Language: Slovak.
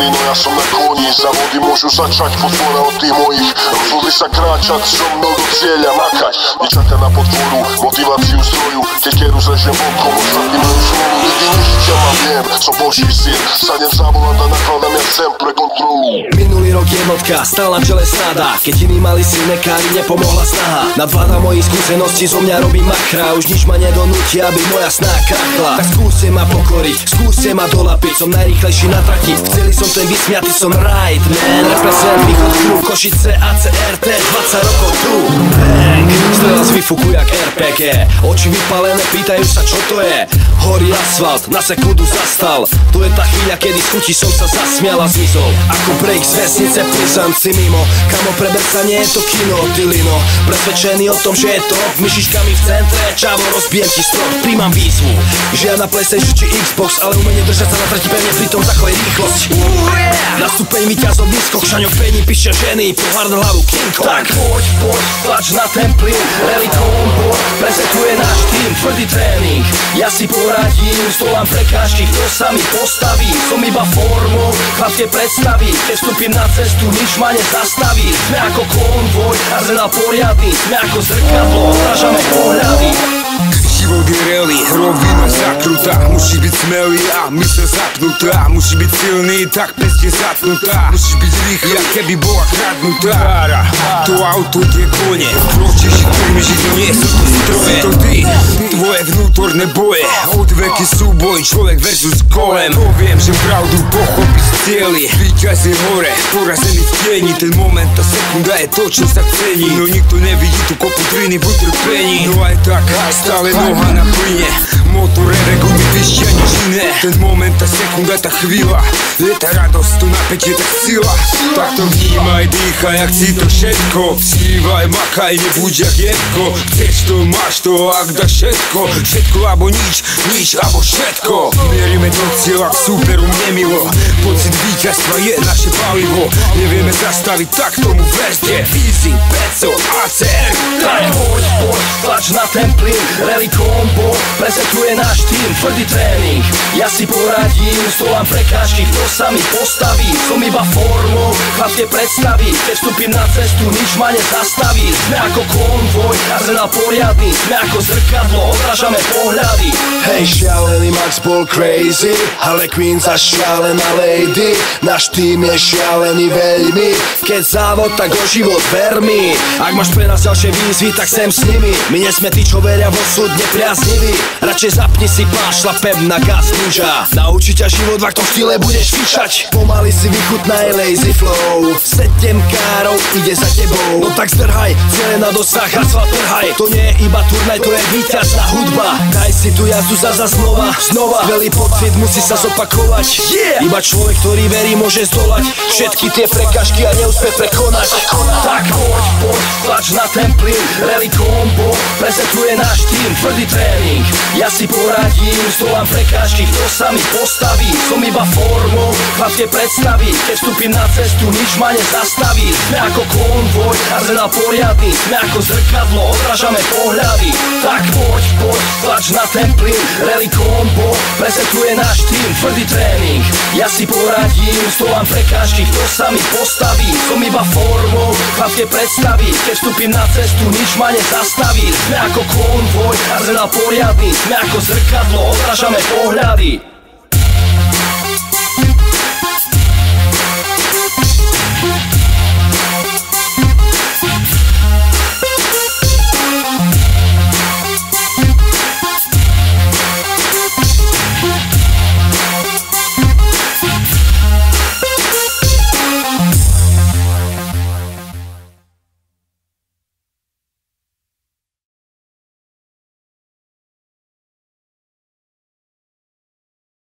zelený, no ja som na koni. Závody môžu začať, podpora od tých mojich. Rozhodli sa kráčať so mnou do cieľa, makať. Nečaká na podporu, motiváciu zdroju. Keď keru zležem bokom, ostatní majú zlomu. Nikdy nežitia ma viem, som Boží syn. Sadnem za volant a nakladám ja sem pre kontrolu. Minulý rok jednotka, stál na čele stáda. Keď iní mali silné káry, nepomohla snaha. Nadvláda mojich skúseností zo mňa robí makra. Už nič ma nedonúti, aby moja sná krachla. Tak skúste ma pokoriť, skúste ma dolapiť. Som najrýchlejší na trati, chceli som ten vysmiatý, som right man. Represent východ crew, Košice, ACRT, 20 rokov tu. Bang, strela z výfuku jak RPG. Oči vypálené, pýtajú sa čo to je. Horí asfalt, na sekundu zastal. Tu je tá chvíľa, kedy z chuti som sa zasmial a zmizol. Ako break z vesnice, prísam si mimo. Kamo, preber sa, nie je to kino, ty lino. Presvedčený o tom, že je to myšičkami v centre. Čavo, rozbijem ti strop, príjmam výzvu. Žiadna PlayStation či Xbox, ale umenie držať sa na trati pevne, pritom takovej rýchlosť. Na stupeň vyťazov výskok, šaňok pení, píše ženy, pohár na hlavu King Kong. Tak poď, tlač na ten plyn, rally combo, prezentuje náš tým, tvrdý tréning. Ja si poradím, stolám prekážky, kto sa mi postaví. Som iba formou, chlapské predstavy. Keď vstúpim na cestu, nič ma nezastaví. Sme ako konvoj, arzenál poriadny. Sme ako zrkadlo, odrážame pohľady. Život je rally, rovina zakrutá. Musíš byť smelý a mysl zapnutá. Musíš byť silný, tak pesť je zapnutá. Musíš byť rýchly, keby bola kradnutá. To auto, tie kone, pročíš ktorými žiť, no nie sú to stroje. To ty, tvoje vnútorné boje. Odveky súboj, človek versus golem. Poviem, že pravdu pochopíš cieli. Víťaz je hore, porazený v tieni. Ten moment, tá sekunda je to, čo sa cení. No nikto nevidí tu kopu triny v utrpení. No aj tak, stále noha na plyne. Motore, gumy, pišťa, nič iné. Ten moment, tá sekunda, tá chvíľa. Je tá radosť, to napätie, tá sila. Tak to vnímaj, dýchaj, ak si to všetko. Snívaj, makaj, nebuď jak jedko. Chceš to, máš to, ak dáš všetko. Všetko alebo nič, nič alebo všetko. Mierime do cieľa, súperu nemilo. Pocit víťazstva je naše palivo. Nevieme zastaviť, tak tomu verzde. Easy, peco, ACR. Tak poď, tlač na ten plyn, rally combo, prezentuje náš tým, tvrdý tréning. Ja si poradím, stolám prekážky, kto sa mi postaví. Som iba formou, chlapské predstavy. Keď vstúpim na cestu, nič ma nezastaví. Sme ako konvoj, arzenál poriadny. Sme ako zrkadlo, odrážame pohľady. Hej, šialený Max bol crazy, ale Queen za šialená lady. Náš tým je šialený veľmi. Keď závod, tak o život ver mi. Ak máš pre nás ďalšie výzvy, tak sem s nimi. My nesme tí, čo veria vo súd nepriaznivý. Radšej zapni si pás, šlapem na gas ninja. Naučí ťa život, v akom štýle budeš fičať. Pomaly si vychutnaj lazy flow. 7 károv ide za tebou. No tak zdrhaj, ciele na dosah, asfalt trhaj. To nie je iba turnaj, to je víťazná hudba. Daj si tu jazdu za znova. Skvelý pocit musí sa zopakovať. Iba človek, ktorý verí, môže zdolať všetky tie prekažky a neúspech prekonať. Tak poď, tlač na ten plyn, rally combo, prezentuje náš tým, tvrdý tréning. Ja si poradím, stolám prekážky, kto sa mi postaví. Som iba formou, chlapské predstavy. Keď vstúpim na cestu, nič ma nezastaví. Sme ako konvoj, arzenál poriadny. Sme ako zrkadlo, odrážame pohľady. Tak poď, tlač na ten plyn, rally combo, prezentuje náš tým, tvrdý tréning. Ja si poradím, stolám prekážky, kto sa mi postaví. Som iba formou, chlapské predstavy. Keď vstúpim na cestu, nič ma nezastaví. Sme ako konvoj, arzenál poriadny. Sme ako zrkadlo, odrážame pohľady.